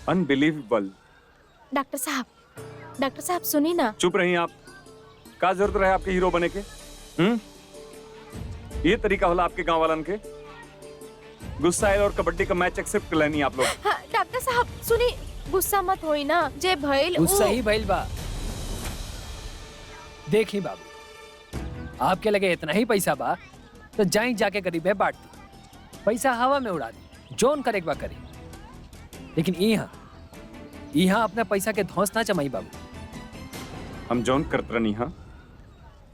Unbelievable. Doctor साहब सुनी ना। चुप रही आप। क्या जरूरत रहे आपके हीरो बने के? ये तरीका होला आपके गांव वालन के? गुस्सा है और कबड्डी का मैच एक्सेप्ट कर लेनी आप लोग। हाँ, डॉक्टर साहब सुनी, गुस्सा मत होई ना। जे भइल गुस्सा ही भइल बा। देखी बाबू, आपके लगे इतना ही पैसा बा तो जाई जाके गरीबे बांट दी, पैसा हवा में उड़ा दी, जोन करे बा करे। लेकिन यहाँ अपना पैसा के धौंस ना जमाई बाबू। हम जोन करत रहनी हा,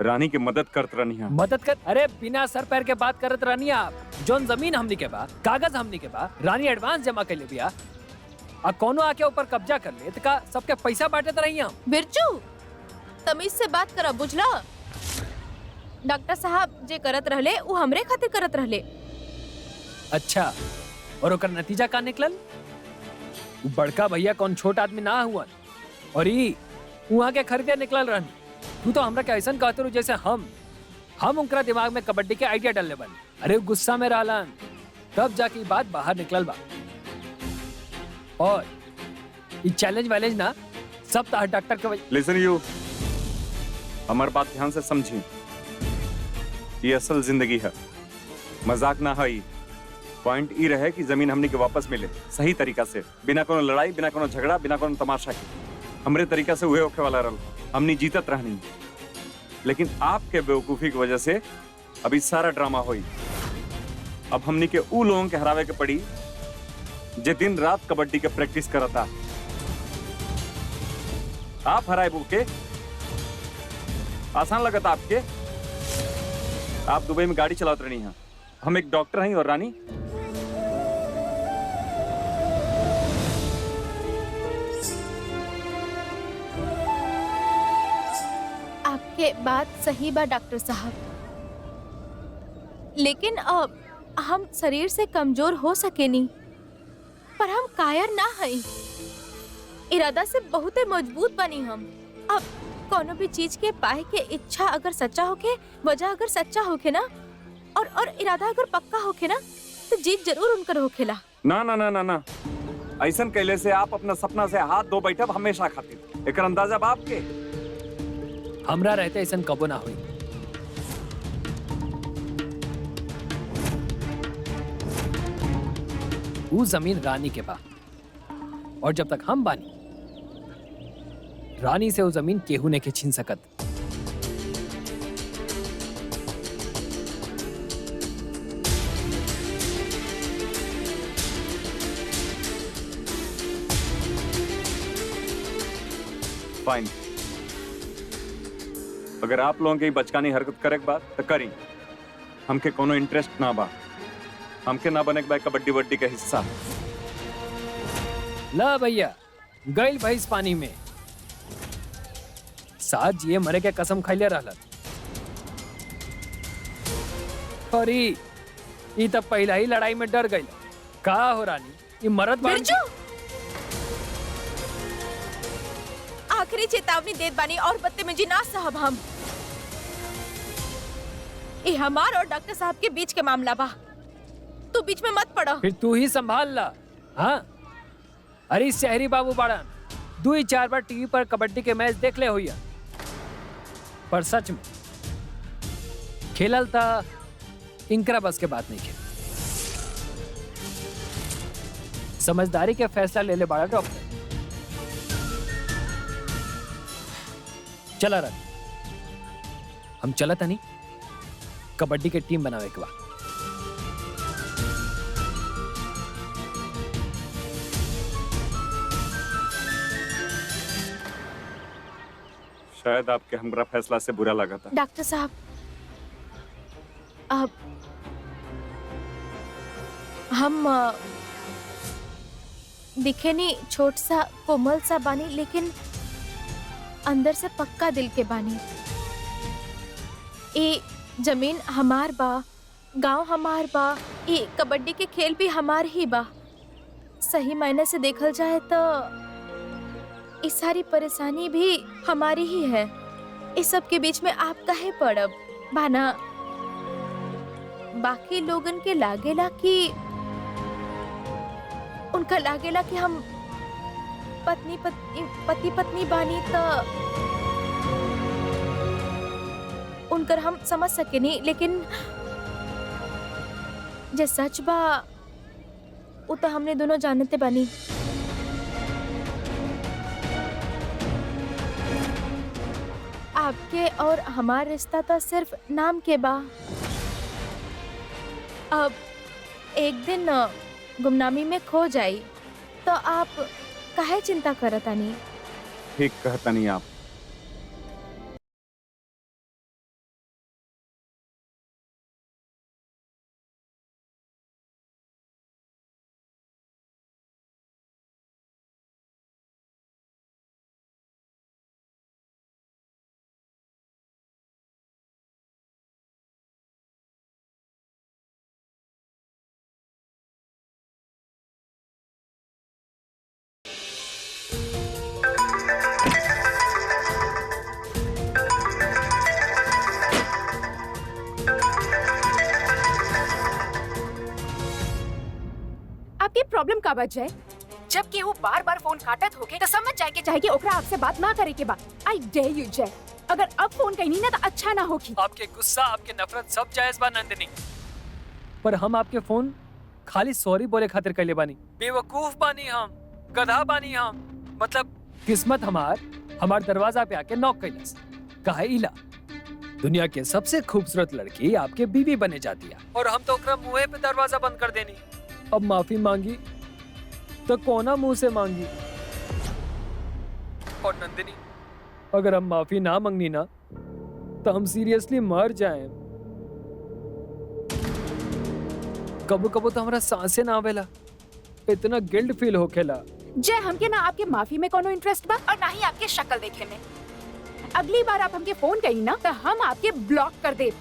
रानी की मदद करत रहनी हा। मदद कर? अरे बिना सर पैर के बात करत रहनी आप। जोन जमीन हमनी के बा, कागज हमनी के बा, रानी एडवांस जमा कर ले बिया, आ कोनो आके ऊपर कब्जा कर ले तो का सबके पैसा बांटत रही हम। बिरजू तमीज से बात करा, बुझला? डॉक्टर साहब जे करत रहले वो हमरे खातिर करत रहले। अच्छा, और ओकर नतीजा का निकलल? उ बड़का भैया कौन छोट आदमी ना हुआ, और ई वहाँ के खरीदे निकलल रहनी। तू तो हमरा के ऐसा कहते रहो जैसे हम उनका दिमाग में कबड्डी के आइडिया डालने बन। अरे गुस्सा में रहलन, तब जाके बात बाहर निकलल बा। और ये चैलेंज वैलेंज ना सब तो डॉक्टर के वजह। लिसन यू, हमारी बात ध्यान से समझी। ये असल जिंदगी है, मजाक ना है। पॉइंट ई रहे कि जमीन हमने के वापस मिले सही तरीका से, बिना कोनो लड़ाई, बिना कोनो झगड़ा, बिना कोनो तमाशा के। हमरे तरीका से हुए होके वाला रल, हमने जीतत रहनी। लेकिन आपके बेवकूफी की वजह से अभी सारा ड्रामा हुई। अब हमने के ऊ लोगों के हरावे के पड़ी जे दिन रात कबड्डी के प्रैक्टिस करता। आप हराए बुके आसान लगत आपके? आप दुबई में गाड़ी चलाते रहनी है, हम एक डॉक्टर हैं। और रानी, आपके बात सही बा डॉक्टर साहब, लेकिन अब हम शरीर से कमजोर हो सके नहीं, पर हम कायर ना हई। इरादा से बहुते मजबूत बनी हम। अब कोनो भी चीज के पाए के इच्छा अगर सच्चा होके, वजह अगर सच्चा होके ना, और इरादा अगर पक्का होके ना, तो जीत जरूर उनकर होखेला। ना ना ना ना ना, ऐसन कैले से आप अपना सपना से हाथ धो बैठब हमेशा खातिर। एक अंदाजा बाप के हमरा रहते ऐसा कबो ना हुई। वो जमीन रानी के बा, और जब तक हम बानी, रानी से वो जमीन केहू ने के छीन सकत। फाइन, अगर आप लोगों की बचकानी हरकत करे बात तो करी। हमके कोनो इंटरेस्ट ना बा, हमके ना बने बा कबड्डी वड्डी का हिस्सा। ला भैया, गइल भैंस पानी में, साथ जिए मरे के कसम खैले रहलन। और ई तब पहला ही लड़ाई में डर गई। का हो रानी, ये मरद बानी। बिरजू, आखिरी चेतावनी देत बानी और बदतमीजी ना साहब। हम ये हमार और डॉक्टर साहब के बीच के मामला बा, तू बीच में मत पड़ो। फिर तू ही संभाल ला। हाँ, अरे शहरी बाबू बाड़न 2-4 बार टीवी पर कबड्डी के मैच देख ले हुई, पर सच में खेलल था इनकरा बस के बात नहीं खेल। समझदारी के फैसला ले ले बाड़ा डॉक्टर। चला रहा, हम चलत नहीं कबड्डी के टीम बनावे के बाद। शायद आपके हमरा फैसला से बुरा लगा था। डॉक्टर साहब, अब हम दिखे नहीं छोट सा कोमल सा बानी, लेकिन अंदर से पक्का दिल के बानी। ये जमीन हमार बा, गांव हमार बा, ये कबड्डी के खेल भी हमार ही बा। सही मायने से देखल जाए तो इस सारी परेशानी भी हमारी ही है। इस सब के बीच में आप काहे पड़ब बाना? बाकी लोगन के लागेला कि उनका लागेला कि हम पति पत्नी बानी तो उनकर हम समझ सकेनी, लेकिन जे सच बा उ तो हमने दोनों जानते बानी। आपके और हमार रिश्ता तो सिर्फ नाम के बा। अब एक दिन गुमनामी में खो जाई तो आप काहे चिंता करतानी? ठीक कहता नहीं आप। आपकी प्रॉब्लम का वजह है? जब कि वो बार बार फोन काटत होके तो समझ जाए के चाहे कि ओकरा आपसे बात ना करे के बाद। आई डेयर यू जय, अगर अब फोन कहीं ना तो अच्छा ना होगी। आपके गुस्सा, आपके नफरत सब जायज बा नंदिनी, पर हम आपके फोन खाली सॉरी बोले खातिर कैले बानी। बेवकूफ बानी हम, गधा बानी हम। मतलब किस्मत हमार दरवाजा पे आके नॉक कैलस। कहा इला दुनिया के सबसे खूबसूरत लड़की आपके बीवी बने जाती है और हम तो ओकरा मुंह पे दरवाजा बंद कर देनी। अब माफी मांगी तो कोना मुंह से मांगी? और नंदिनी, अगर हम माफी ना मांगनी ना तो हम सीरियसली मर जाएं। कबो कबो तो हमारा सांसें ना आवेला, इतना गिल्ट फील होखेला। जय, हमके ना आपके माफी में कोनो इंटरेस्ट बा और ना ही आपके शक्ल देखे में। अगली बार आप हमके फोन करी ना तो हम आपके ब्लॉक कर दे।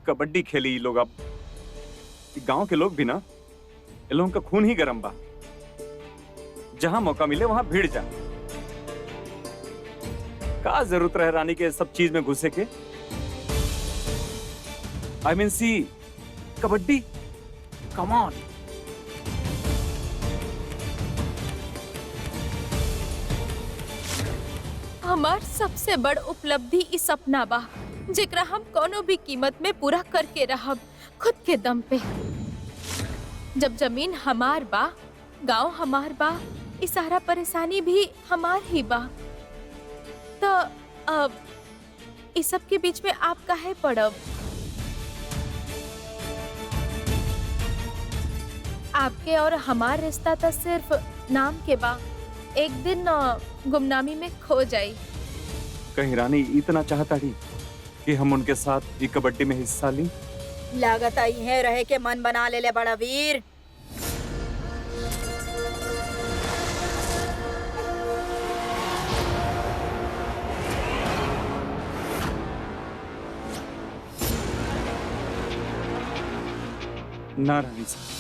कबड्डी खेली ये लोग। अब गांव के लोग भी ना, ये लोगों का खून ही गरम बा। जहां मौका मिले वहां भिड़ जा। का जरूरत रहे रानी के सब चीज में घुसे के? I mean see kabaddi, come on. हमार सबसे बड़ उपलब्धि इस सपना बा जेकरा हम कोनो भी कीमत में पूरा करके रहब, खुद के दम पे। जब जमीन हमार बा, गांव हमार बा, इस सारा परेशानी भी हमार ही बा, तो अब इस सब के बीच में आप काहे पड़ब? आपके और हमार रिश्ता तो सिर्फ नाम के बा। एक दिन गुमनामी में खो जाई। कहीं रानी इतना चाहता ही कि हम उनके साथ ये कबड्डी में हिस्सा ली? लागत आई है रहे के मन बना ले बड़ा वीर। ना रानी साहब,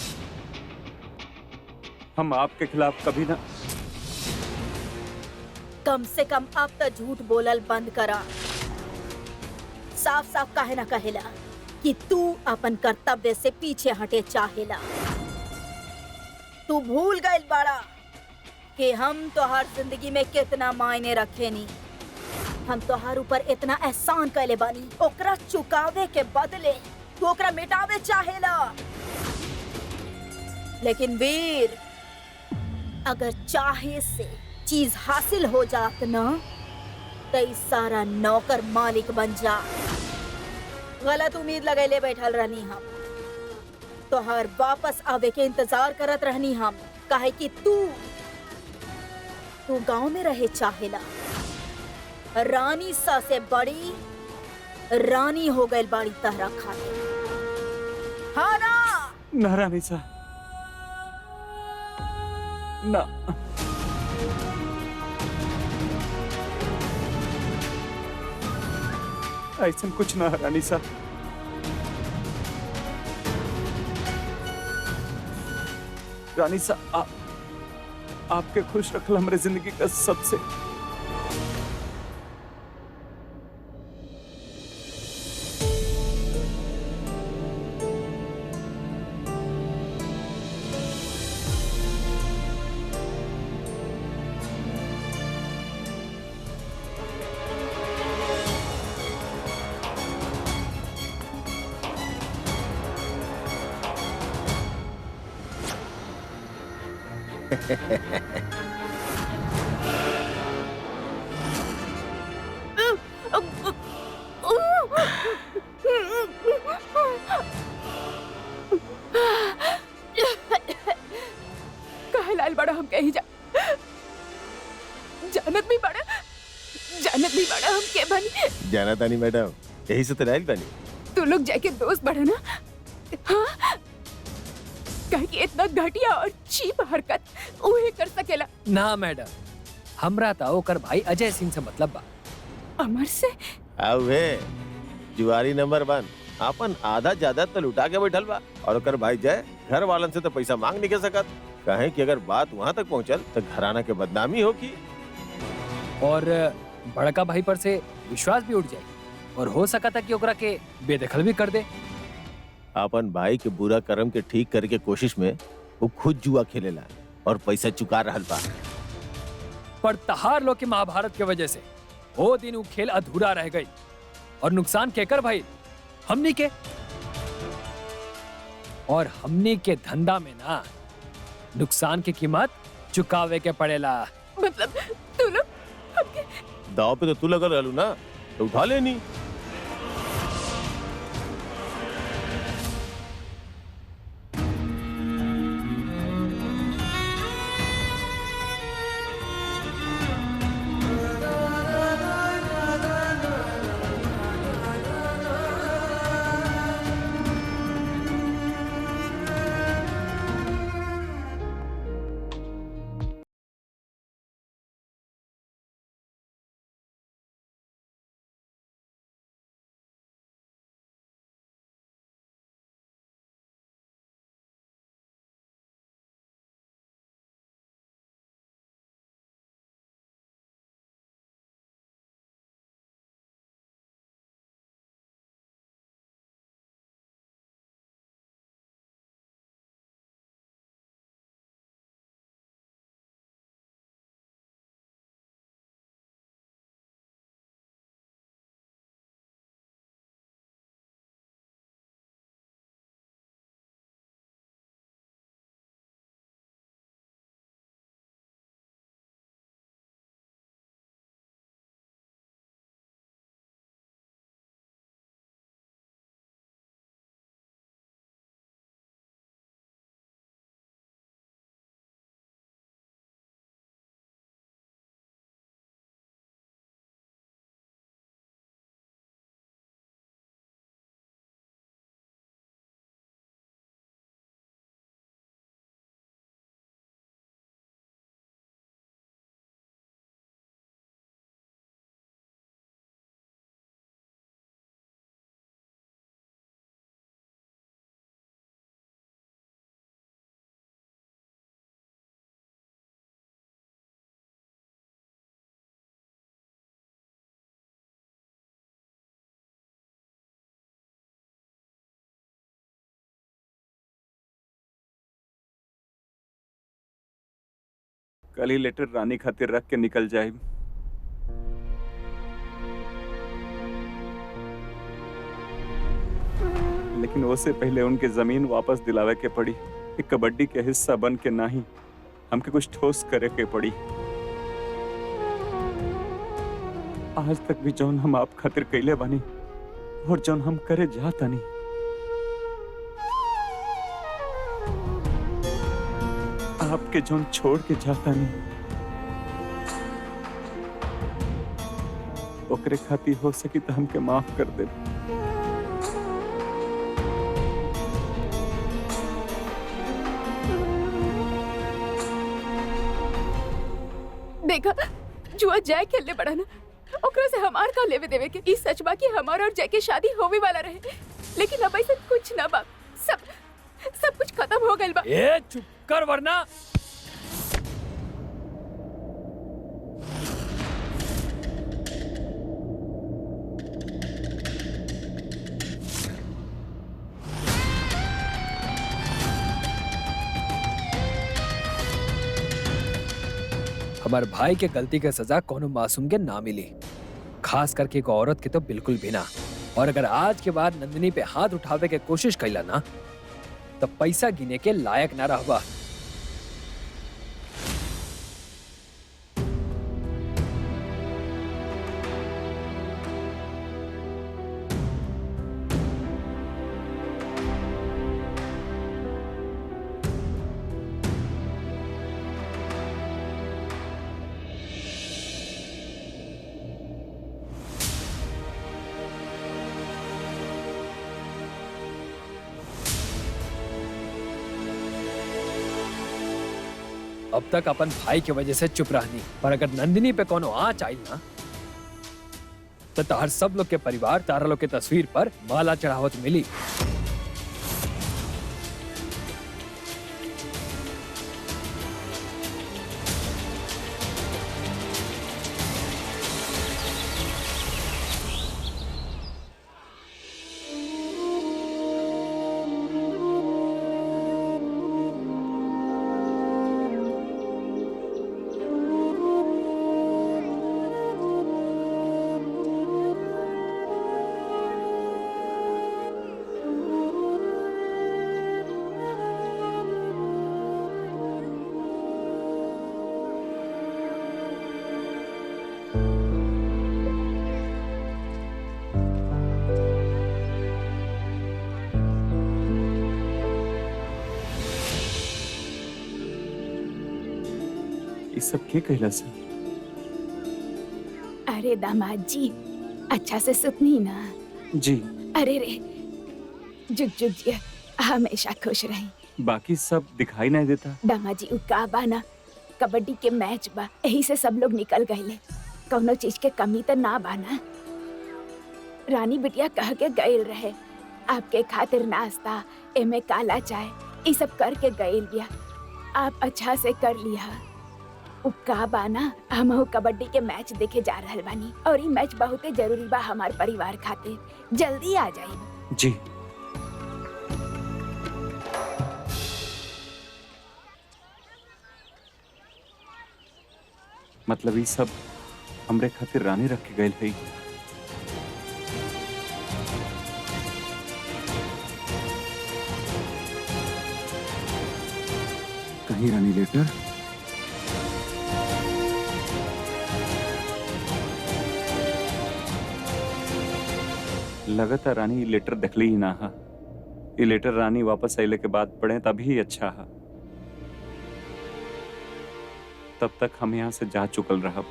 हम आपके खिलाफ कभी ना। कम से कम अब तो झूठ बोलल बंद करा। साफ साफ काहे ना कहेला कि तू अपन कर्तव्य से पीछे हटे चाहेला। तू भूल गइल बाड़ा कि हम तोहार जिंदगी में कितना मायने रखेनी। हम तोहार ऊपर इतना एहसान कैले बानी, ओकरा चुकावे के बदले तू ओकरा मिटावे चाहेला। लेकिन वीर, अगर चाहे से चीज हासिल हो जात ना तो इस सारा नौकर मालिक बन जा। गलत उम्मीद लगैले बैठल रहनी हम, तो हर वापस आवे के इंतजार करत रहनी हम। काहे कि तू गांव में रहे चाहेला। रानी सा से बड़ी रानी हो गई बाड़ी तहरा खाते। हाँ ना? ना रानी सा, ना। ऐसा कुछ ना है रानी साहब। रानी साहब आपके खुश रखल हमारे जिंदगी का सबसे काहे लाल बड़ा हम कहीं जानत भी बड़ा हम के बनी। जाना तानी मैडम, यही से तो राइल बनी। तू लोग जाके दोस्त बढ़ा ना। हाँ कहे कि इतना घटिया और चीप हरकत उहे कर सकेला। ना मैडम, हमरा ता ओकर भाई अजय सिंह से मतलब बा। अमर से आओ वे जुआरी नंबर 1 अपन आधा ज्यादा तो लुटा के बैठल बा और ओकर भाई जय घर वालन से तो पैसा मांग नहीं के सकत। कहे कि अगर बात वहाँ तक पहुँचल तो घराना के बदनामी होगी और बड़का भाई पर से विश्वास भी उठ जाए और हो सका था कि ओकरा के बेदखल भी कर दे। अपन भाई के बुरा कर्म के ठीक करे के कोशिश में वो खुद जुआ खेलेला और पैसा चुका रहल बा। पर तहार लोग के महाभारत के वजह से वो दिन वो खेल अधूरा रह गई और नुकसान केकर भाई हमनी के। और हमनी के धंधा में ना नुकसान की कीमत चुकावे के पड़ेला। मतलब तू लोग दाव पे तो तू लगल रहलू ना, तो उठा लेनी। कल ही लेटर रानी खातिर रख के निकल जाए। लेकिन उससे पहले उनके जमीन वापस दिलावे के पड़ी। एक कबड्डी के हिस्सा बन के नहीं, हमके कुछ ठोस करे के पड़ी। आज तक भी जौन हम आप खातिर कैले बानी और जौन हम करे जाता नहीं, आपके जौन छोड़ के जाता नहीं, ओकरे खातिर हो सकी तो हमके माफ कर दे। देखा जुआ जाए खेलने पड़ा ना, ओकरा से हमार का लेवे देवे के। ई सच बा कि हमार और जय के शादी होवे वाला रहे, लेकिन अब ऐसा कुछ ना बा। सब कुछ खत्म हो गइल बा। ए चुप कर वरना हमार भाई के गलती के सजा कोनो मासूम के ना मिली, खास करके एक औरत के तो बिल्कुल भी ना। और अगर आज के बाद नंदिनी पे हाथ उठावे के कोशिश कैला ना तो पैसा गिने के लायक ना रहबा। अब तक अपन भाई की वजह से चुप रहनी, पर अगर नंदिनी पे कोनो आँच आई ना तो तार सब लोग के परिवार तारा लोग के तस्वीर पर माला चढ़ावत मिली। ये सब के कहला से? अरे दामाद जी, अच्छा से सुतनी ना। जी। अरे रे, जुग जुग जी हमेशा खुश रही। बाकी सब दिखाई नहीं देता। दामाद जी उ का बा ना, कबड्डी के मैच बा, यही से सब लोग निकल गए। कौनो चीज के कमी तो ना बा ना। रानी बिटिया कह के गए रहे आपके खातिर नाश्ता, एमे काला चाय, ये सब करके गए बिया। आप अच्छा से कर लिया। उ का बा ना, हम कबड्डी के मैच देखे जा रहल बानी और ये मैच बहुते जरूरी बा हमार परिवार खातिर। जल्दी आ जाइए। जी। मतलब ये सब हमरे खातिर रानी रख के गए है। कहीं रानी लेटर? लगता रानी लेटर देखली ही ना हा। ये लेटर रानी वापस आइले के बाद पढ़े तभी अच्छा हा। तब तक हम यहाँ से जा चुकल रहा।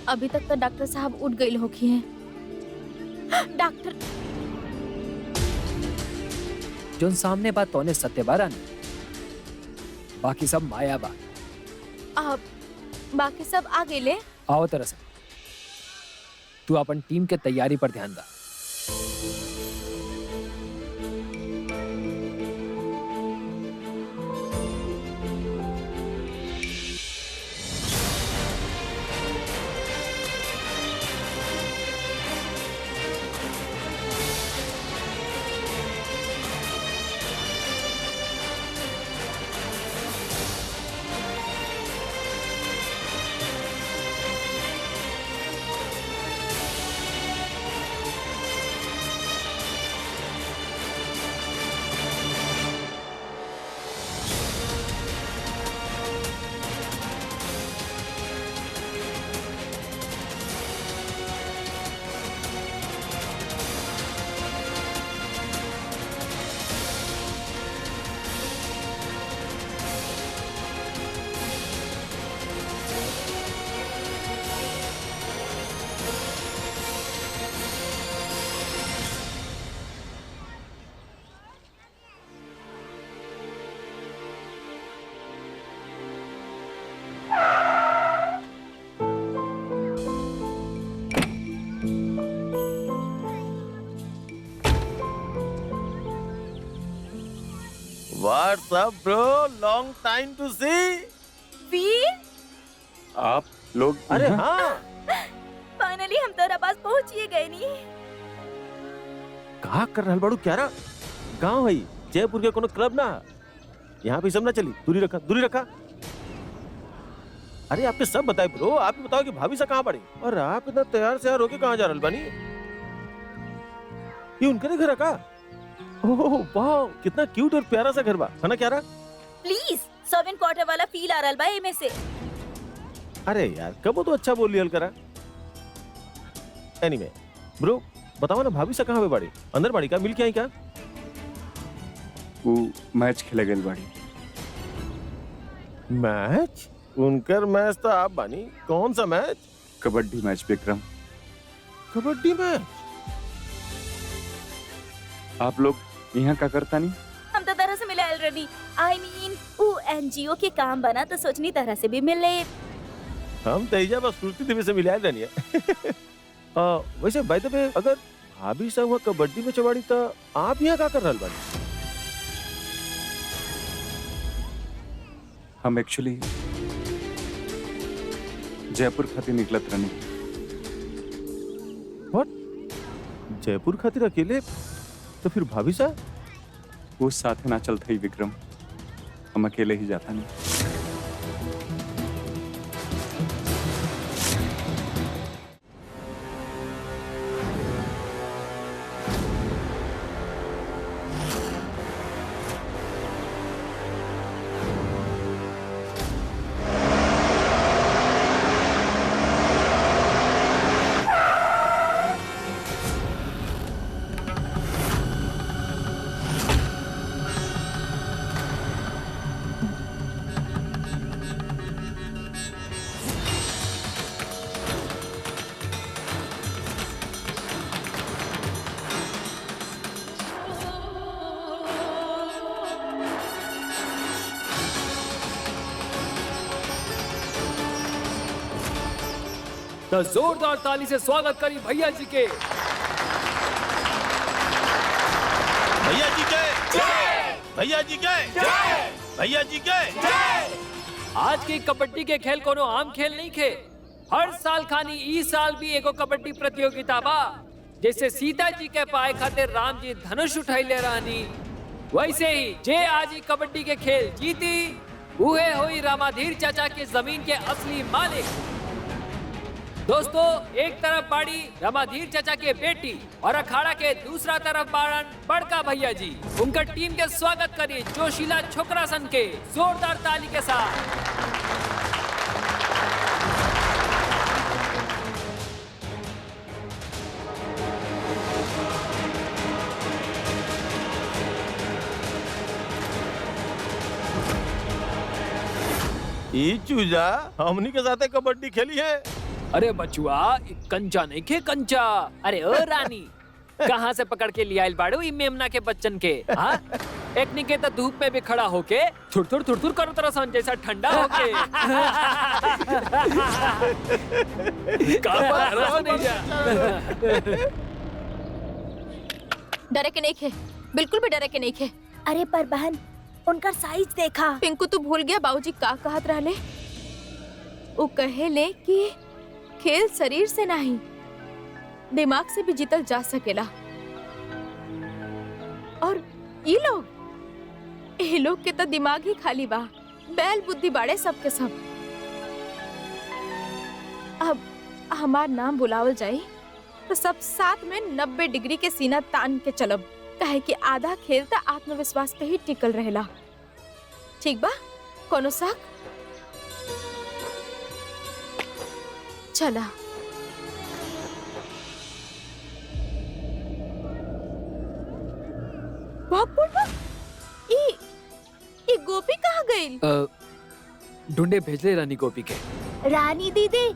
अभी तक तो डॉक्टर साहब उठ गई होखी हैं। डॉक्टर जोन सामने बात तोने सत्य बारा ने, बाकी सब माया बा। अब बाकी सब आ गए। आओ तरह से तू अपन टीम के तैयारी पर ध्यान दा। What's up bro, long time to see. Veer, आप लोग अरे हाँ, फाइनली हम तोरा पास पहुंच ही गए नी। कहा कर रहल बाड़ू क्यारा? गाँव है जयपुर के कोनो क्लब ना, यहाँ पे सब ना चली। दूरी रखा, दूरी रखा। अरे आपके सब बताए ब्रो, आप ही बताओ कि भाभी से कहाँ पड़ी और आप इतना तैयार से होके कहाँ जा रहल बानी? ये उनके घर का? ओह वाह, कितना क्यूट और प्यारा सा घर बा, है ना क्यारा? प्लीज 7 क्वार्टर वाला फील आ रहल बा एमे से। अरे यार कब तो अच्छा बोल लिया करा। एनीवे ब्रो, बताओ ना भाभी से कहाँ पे बाड़ी? अंदर बाड़ी का? मिल के आई क्या? वो मैच खेले गए बाड़ी। मैच? उनकर मैच तो आप बानी। कौन सा match? Kabaddi match Vikram. Kabaddi match? आप लोग यहाँ का करता नहीं? हम तो तरह से मिले ऑलरेडी। आई मीन वो एनजीओ के काम बना तो सोचनी तरह से भी मिले। हम तेजा बस सुरती देवी से मिला रहनी है। वैसे बाय द वे, अगर भाभी से हुआ कबड्डी में चवाड़ी तो आप यहाँ का कर रहल बानी? हम एक्चुअली जयपुर खातिर निकलत रहनी। जयपुर खातिर अकेले? तो फिर भाभी सा? वो साथ ना चलता ही विक्रम, हम अकेले ही जाता नहीं। तो जोरदार ताली से स्वागत करी भैया जी के। भैया जी के जय! भैया जी के जय! भैया जी के जय! आज की कबड्डी के खेल कोनो आम खेल नहीं खे। हर साल खानी ई साल भी एगो कबड्डी प्रतियोगिता बा। जैसे सीता जी के पाए खातिर राम जी धनुष उठैले रहनी, वैसे ही जे आज ही कबड्डी के खेल जीती उहे हुई रामाधीर चाचा के जमीन के असली मालिक। दोस्तों, एक तरफ बाड़ी रामाधीर चाचा के बेटी और अखाड़ा के दूसरा तरफ बाड़न बड़का भैया जी। उनका टीम के स्वागत करिए जोशीला छोकरा सन के जोरदार ताली के साथ। ई चूजा हमनी के साथे कबड्डी खेली है। अरे बचुआ, कंचा नहीं खे कंचा। अरे ओ रानी, कहाँ से पकड़ के लिया बाड़ू ई मेमना के बच्चन के? हाँ, एक निके तो धूप में भी खड़ा होके थुर थुर करो तरह सन जैसा ठंडा होके। डरे के नहीं खे, बिल्कुल भी डरे के नहीं खे। अरे पर बहन, उनका साइज देखा। पिंकू तू भूल गया बाबूजी का कहत रहले? वो कहेले कि खेल शरीर से नहीं दिमाग से भी जीतल जा सकेला। और ये लोग के तो दिमाग ही खाली बा, बैल बुद्धि बाड़े सबके सब। अब हमार नाम बुलावल जाए तो सब साथ में 90 डिग्री के सीना तान के चलब, काहे कि आधा खेल तो आत्मविश्वास पे ही टिकल रहेला। ठीक बा? कोनो शक? चला। ई गोपी कहाँ गई? ढूंढे भेजले रानी गोपी के। रानी दीदी,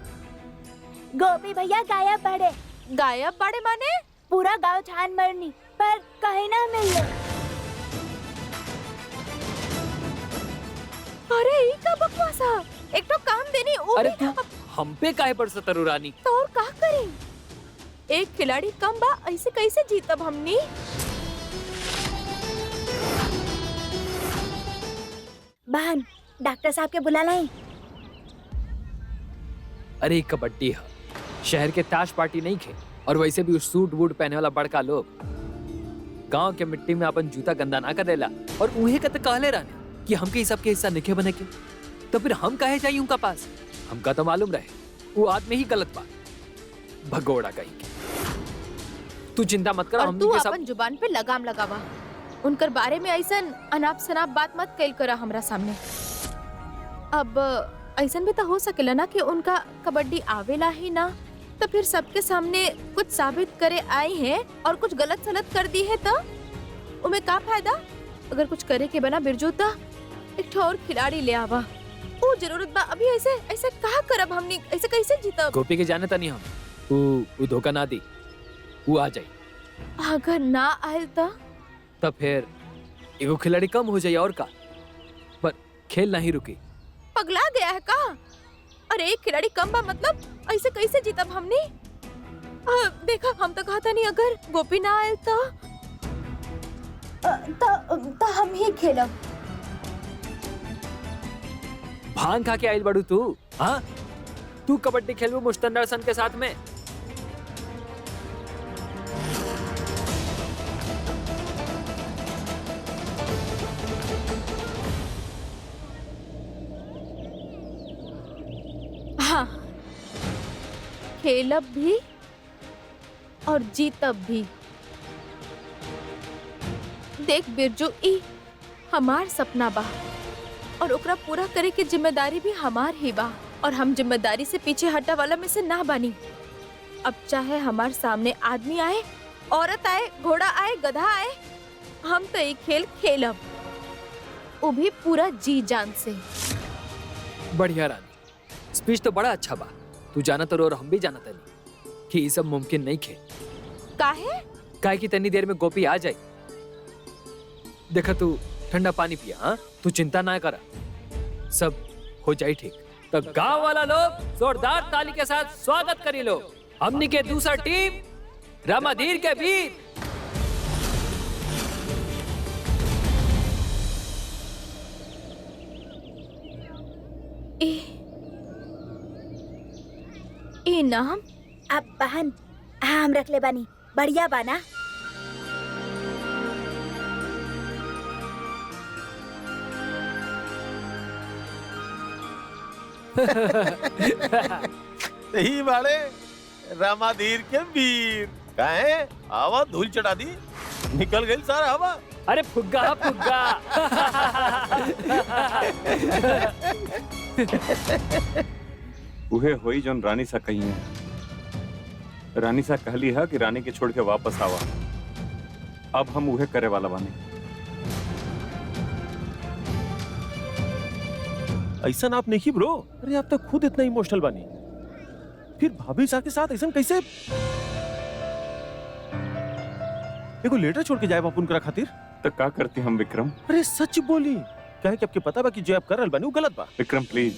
गोपी भैया गायब पड़े। गायब बड़े माने? पूरा गांव छान मरनी पर कहीं ना मिले। अरे ई का बकवासा। एक तो काम देनी अरे तू हम पे काहे पर सतरू रानी? तो और का करी? एक खिलाड़ी कम बा, ऐसे कैसे जीतब हमनी? बहन डॉक्टर साहब के बुला लाई। अरे कबड्डी है, शहर के ताश पार्टी नहीं खे। और वैसे भी उस सूट वूट पहने वाला बड़का लोग गांव के मिट्टी में अपन जूता गंदा ना कर देला। और उन्हें कत कहले रहने कि हमके हिसाब के हिस्सा निखे बने के, तो फिर हम कहे जाइए उनका पास। हमका तो मालूम रहे वो आदमी ही गलत बात भगोड़ा कहीं के। तू चिंता मत कर, और हम तू के अपन जुबान पे लगाम लगावा। उनकर बारे में ऐसन अनाप शनाप बात मत कैल करा हमरा सामने। अब ऐसन भी तो हो सकेला ना कि उनका कबड्डी आवेला ही ना, तो फिर सबके सामने कुछ साबित करे आए हैं और कुछ गलत सलत कर दी है तो उमें का फायदा। अगर कुछ करे के बना बिरजू ता एक ठो और खिलाड़ी ले आवा। वो जरूरत बा अभी। ऐसे ऐसे कहा करब हमनी, ऐसे कैसे जीतब। गोपी के जाने तनी हम वो धोखा ना दी, वो आ जाई। अगर ना आयल तो तब फिर एगो खिलाड़ी कम हो जाए और का, पर खेल नहीं रुकी। पगला गया है का। अरे एक खिलाड़ी कम बा मतलब ऐसे कैसे जीतब हमने। देखा हम तो कहता नहीं अगर गोपी ना आए तो हम ही खेलब। भांग खा के आइल बड़ू तू। हाँ, तू कबड्डी खेलबू मुस्तंदर सन के साथ में। हाँ, खेलब भी और जीतब भी। देख बिरजू, ई हमार सपना बा और ओकरा पूरा करे के जिम्मेदारी भी हमार ही बा। और हम जिम्मेदारी से पीछे हटा वाला में से ना बनी। अब चाहे हमार सामने आदमी आए, औरत आए, घोड़ा आए, गधा आए, हम तो एक खेल खेलब, वो भी पूरा जी जान से। बढ़िया रानी, स्पीच तो बड़ा अच्छा बा। तू जाना तो और हम भी जाना तनी कि ये सब मुमकिन नहीं खे। काहे कि तनी देर में गोपी आ जाए। देखा तू ठंडा पानी पिया। हाँ, तू चिंता ना करा, सब हो जाए ठीक। तो गांव वाला लोग जोरदार ताली के साथ स्वागत करी लो हमनी के दूसरा टीम रामाधीर के वीर। ए नाम अब बहन हम रख ले बानी, बढ़िया बाना। यही बाड़े रामाधीर के वीर। काहे आवा धूल चढ़ा दी, निकल गई सारा हवा। अरे फुग्गा फुग्गा। उहे होई जोन रानी सा कही है। रानी सा कहली है कि रानी के छोड़ के वापस आवा। अब हम उहे करे वाला बानी। ऐसा आप नहीं ब्रो। अरे आप तो खुद इतना इमोशनल बनी, फिर भाभी सा के साथ ऐसा कैसे। एगो लेटर छोड़ के जाए बापू उनकरा खातिर। तो का करती हम विक्रम। अरे सच बोली, कहे कि आपके पता बा कि जो आप कर रहल बानी वो गलत बा। विक्रम प्लीज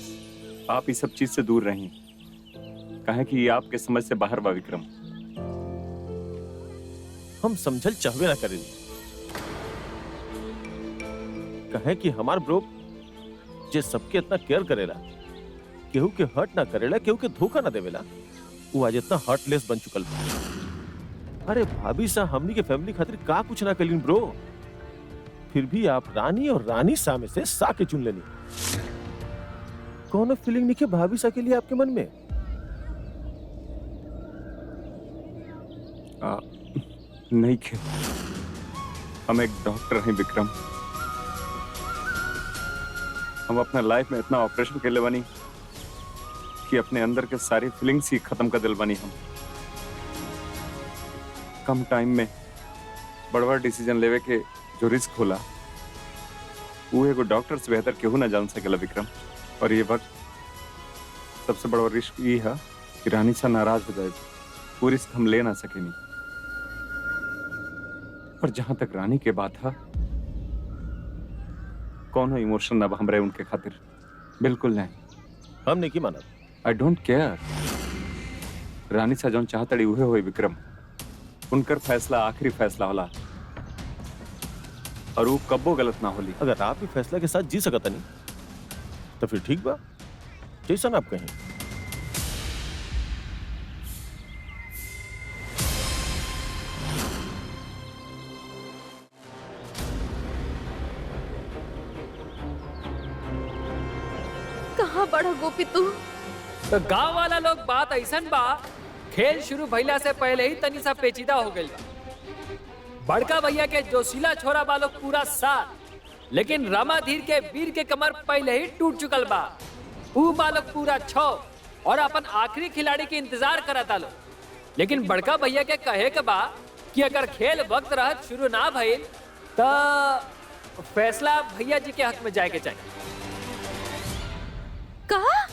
आप इस सब चीज से दूर रहिए। कहे कि ये आपके समझ से बाहर बा विक्रम। हम समझल चाहवे ना करें। कहे कि हमार ब्रो जे सबके इतना केयर करेला, केहू के हर्ट ना करेला, केहू के धोखा ना देवेला, वो आज इतना हार्टलेस बन चुकल बा। अरे भाभी सा हमनी के फैमिली खातिर का कुछ ना कलीन ब्रो। फिर भी आप रानी और रानी सा में से सा के चुन लेनी। कौन फीलिंग नहीं के भाभी सा के लिए आपके मन में? नहीं खे, हम एक डॉक्टर हैं विक्रम। हम अपना लाइफ में इतना ऑपरेशन के लिए बनी कि अपने अंदर के सारी फीलिंग्स ही खत्म कर दिल बनी। हम कम टाइम में बड़ा डिसीजन लेवे के जो रिस्क होला वो एगो डॉक्टर से बेहतर केहू ना जान सकेला विक्रम। और ये वक्त सबसे बड़ा रिस्क ये है कि रानी सा नाराज हो जाए। वो रिस्क हम ले ना सके नहीं। पर जहां तक रानी के बात है, कौन हो इमोशन ना हमरे उनके खातिर बिल्कुल नहीं। हमने की माना। I don't care. रानी सा जौन चाहतड़ी उहे होई विक्रम। उनकर फैसला आखिरी फैसला होला और वो कब्बो गलत ना होली। अगर आप भी फैसला के साथ जी सकता नहीं तो फिर ठीक बा, जैसा आप कहें। कहाँ बड़ा गोपी तू? तो गांव वाला लोग बात ऐसन बा, खेल शुरू भइला से पहले ही तनी सा पेचीदा हो गइल बा। बड़का भैया के जोशीला छोरा बा लोग पूरा साथ, लेकिन रामाधीर के वीर के कमर पहले ही टूट चुकल बा। ऊ बालक पूरा 6 और अपन आखिरी खिलाड़ी के इंतजार करता लो। लेकिन बड़का भैया के कहे के बा कि अगर खेल वक्त रहत शुरू ना भइल तो फैसला भैया जी के हक में जाए के चाहिए। कहा?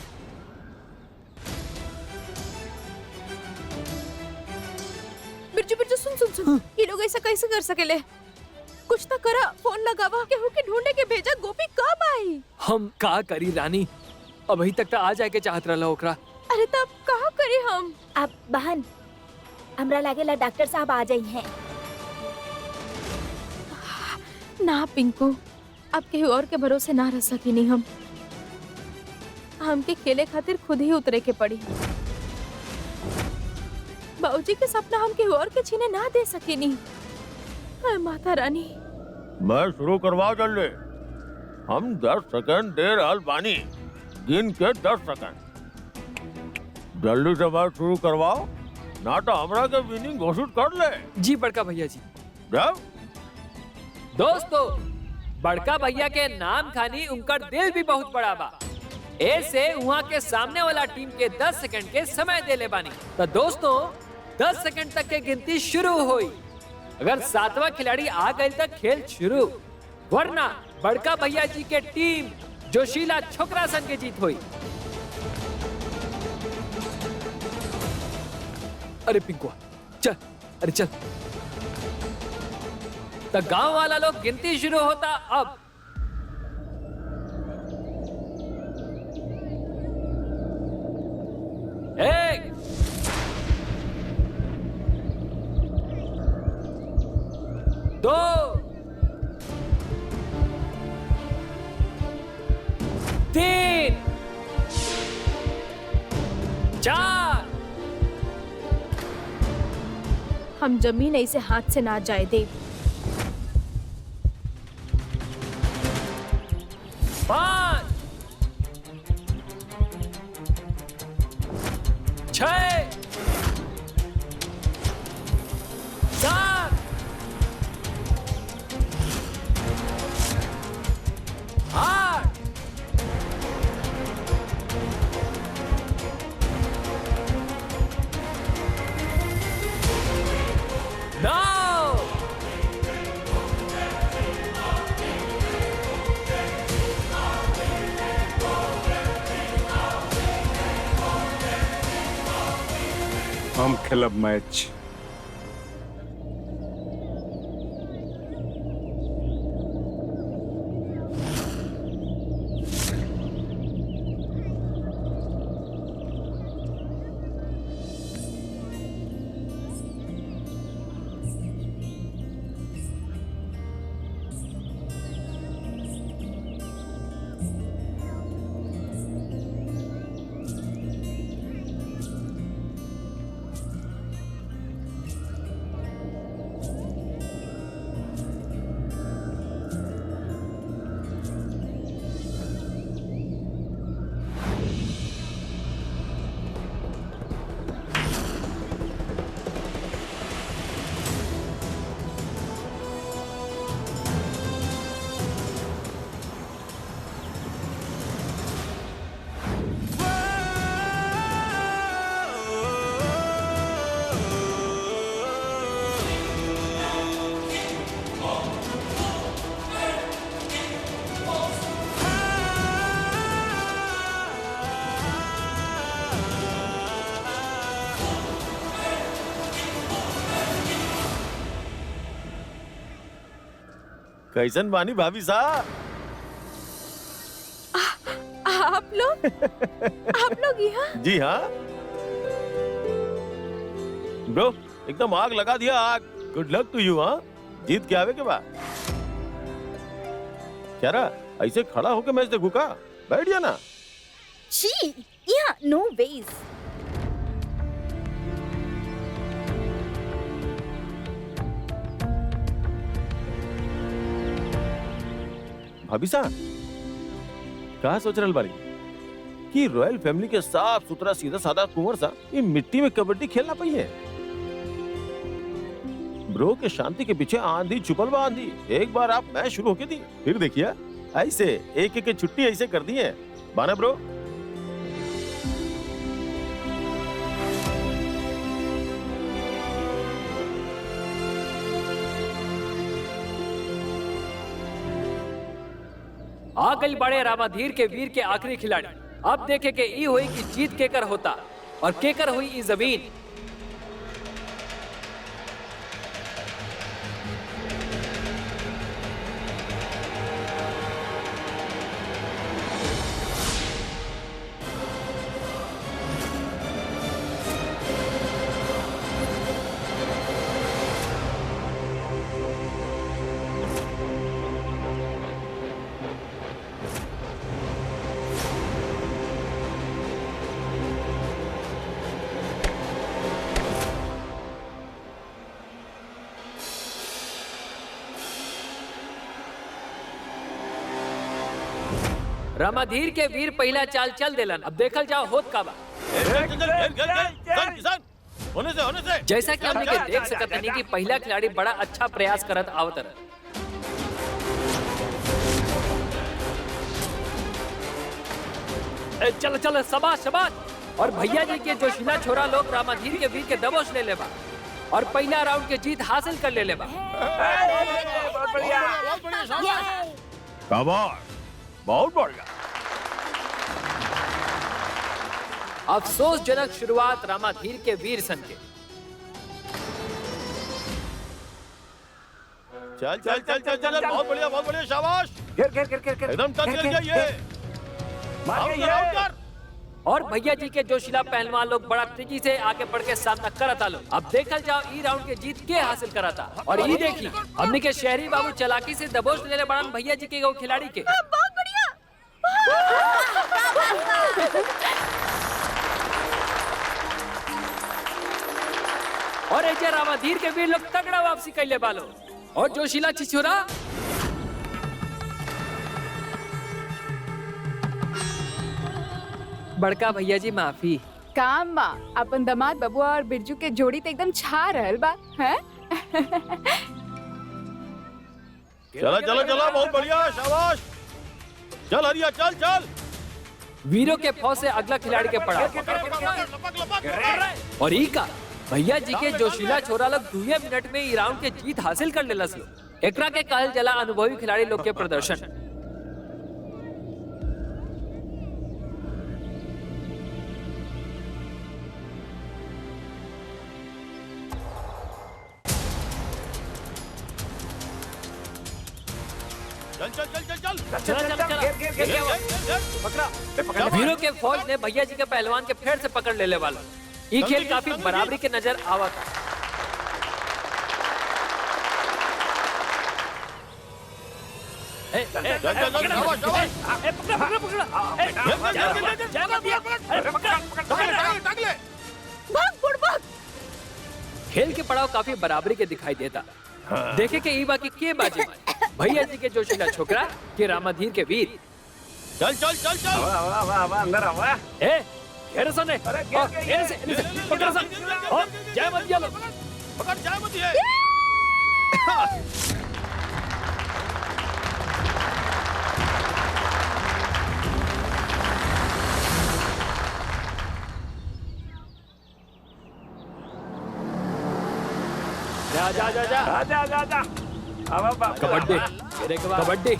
बिरजू बिरजू सुन सुन सुन, ये लोग ऐसा कैसे कर सकेले? कुछ तो करा, फोन लगावा, केहू के ढूंढे के भेजा। गोपी कब आई? हम का करी रानी, अभी तक तो आ जाए के चाहत रहला ओकरा। अरे तब कहा करी हम? अब बहन, हमरा लागेला डॉक्टर साहब आ जाई हैं। ना पिंकू, अब केहू और के भरोसे ना रह सकी नहीं हम। हमके खेले खातिर खुद ही उतरे के पड़ी। बाबूजी के सपना हम केहू और के छीने ना दे सकी नहीं। हाय माता रानी। मैं शुरू करवाओ जल्दी। हम 10 सेकंड दे रहल बानी, गिन के 10 सेकंड। जल्दी से बात शुरू करवाओ, ना तो हमरा के विनिंग घोषित कर ले। जी बड़का भैया जी। जाओ। दोस्तों, बड़का भैया के नाम खानी उनका दिल भी बहुत बड़ा बा। ऐसे वहाँ के सामने वाला टीम के 10 सेकंड के समय दे ले बानी। तो दोस्तों, 10 सेकंड तक के गिनती शुरू हुई। अगर 7वां खिलाड़ी आ गए तो खेल शुरू, वरना बड़का भैया जी के टीम जोशीला छोकरा सन के जीत हुई। अरे पिंकुआ चल, अरे चल। तो गांव वाला लोग गिनती शुरू होता अब। एक, 2, 3, 4। हम जमीन ऐसे हाथ से ना जाए दे। 5, 6, 7, 8, 9, 10। हम खेलब मैच। कैसन बानी भाभी साहब? आप लोग यहाँ? जी हाँ ब्रो, एकदम आग लगा दिया आग। Good luck to you. हाँ, जीत के आवे के बाद क्या रहा? ऐसे खड़ा होके मैच देखू का? बैठ जा ना। छी, yeah, no ways. भाभी साहब कहा सोच रहल बारी कि रॉयल फैमिली के साफ सुथरा सीधा साधा कुंवर सा ये मिट्टी में कबड्डी खेलना पाइए। ब्रो के शांति के पीछे आंधी छुपल बा आंधी। एक बार आप मैच शुरू होके दी, फिर देखिए ऐसे एक एक छुट्टी ऐसे कर दी है बाना ब्रो। आ गई बड़े रामाधीर के वीर के आखिरी खिलाड़ी। अब देखे के ई हुई कि जीत केकर होता और केकर हुई ई जमीन। रामाधीर के वीर पहला चाल चल देलन। अब देखल जाओ होत का बा। होने से जैसा कि हमने के देख सकत नहीं कि पहला खिलाड़ी बड़ा अच्छा प्रयास करत आवत रहे। चल चल शाबाश शाबाश। और भैया जी के जोशीला छोरा लोग रामाधीर के वीर के दबोच ले लेबा और पहला राउंड के जीत हासिल कर ले लेबा। बहुत बढ़िया। अफसोसजनक शुरुआत रामाधीर के वीर सन के। चल चल चल चल चल बहुत बढ़िया शाबाश। एकदम टच कर गया ये। आउट कर। और भैया जी के जोशीला पहलवान लोग बड़ा तेजी से आगे बढ़ के सामना करता लो। अब देखल जाओ ई राउंड के जीत के हासिल कराता। और ये देखी हमने के शहरी बाबू चलाकी से दबोच ले बड़ान भैया जी के खिलाड़ी के। बहुत बढ़िया। और ऐसे रामाधीर के वीर लोग तगड़ा वापसी कर ले बालो। और जोशीला छिछोरा बड़का भैया जी माफी। काम बा अपन दामाद बबुआ और बिरजू के जोड़ी तो एकदम छा रहल बा हैं। चला चला चला बहुत बढ़िया शाबाश। चल हरिया चल चल। वीरों के फौज से अगला खिलाड़ी के पड़ा। और ई का भैया जी के जोशीला छोरा लोग 2 मिनट में ई राउंड के जीत हासिल कर लेलस लो। एकरा के कहल जला अनुभवी खिलाड़ी लोग के प्रदर्शन। चल चल चल चल चल चल। वीरों के फौज ने भैया जी के पहलवान के फिर से पकड़ ले वाला। ये खेल काफी बराबरी के नजर आवा था। खेल के पड़ाव काफी बराबरी के दिखाई देता। देखे के ईबा की के बाजी भैया जी के जोशीला छोकरा के रामाधीर के वीर। चल चल चल चल अंदर आवा। घेरे सने पकड़ सन और जय मत लो पकड़ जाए मत ये। जा जा जा जा आजा आजा आजा। कबड्डी कबड्डी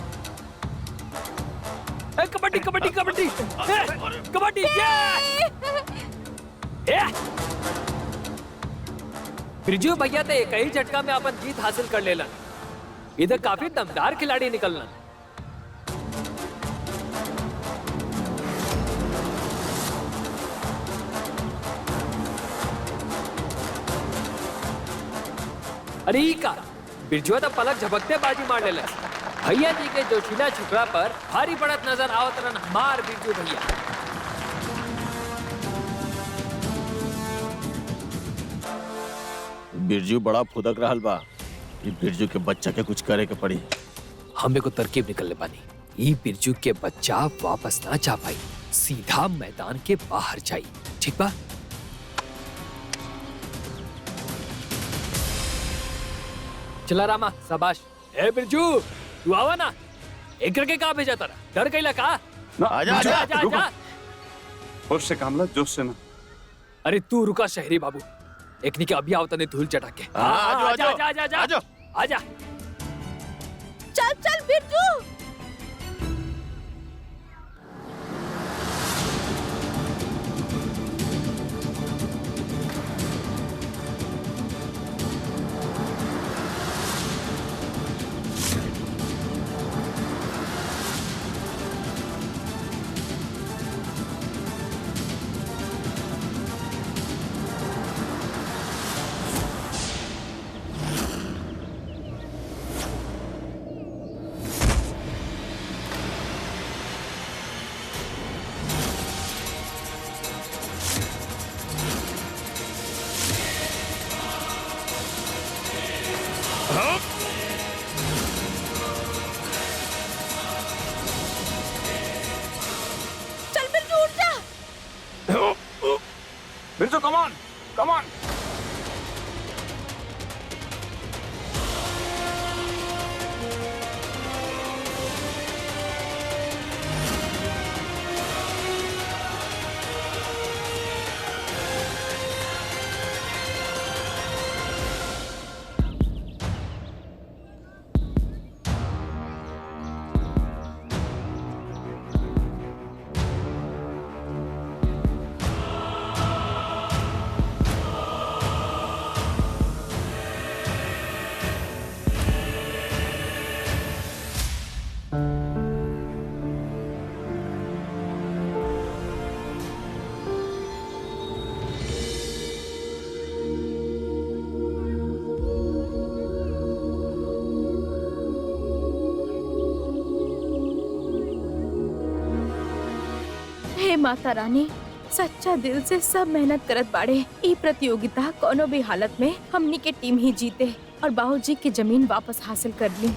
कबड्डी कबड्डी कबड्डी कबड्डी बिरजू भैया तो एक ही झटका में अपन जीत हासिल कर लेलन। इधर काफी दमदार खिलाड़ी निकलना। अरे का बिरजुआ तो पलक झपकते बाजी मार ले। भैया जी के जोशीला छुकड़ा पर भारी पड़त नजर आवत रन हमार बिरजू भैया। बिरजू बड़ा फुदक रहल बा। ये बिरजू के बच्चा के कुछ करे के पड़ी। हमें को तरकीब निकलने पानी। ये बिरजू के बच्चा वापस ना जा पाई, सीधा मैदान के बाहर जाई। ठीक बा? चला रामा, शाबाश। ए बिरजू, तू आवा ना। एक करके कहाँ भेजा तारा? डर गईला का? ना आजा, रुको, आजा, आजा, रुको। आजा। होश से काम ला, जोश से ना। अरे तू रुका शहरी बाबू, एकनी के अभी आवता ने धूल चटा के। आजो, आजा, आजो, आजा, आजा, आजा, आजो। आजा। चल चल बिरजू। चल बिरजू उठ जा। Birju come on, come on. हे माता रानी, सच्चा दिल से सब मेहनत करत बाड़े। ई प्रतियोगिता कोनो भी हालत में हमनी के टीम ही जीते और बाबूजी की जमीन वापस हासिल कर ली।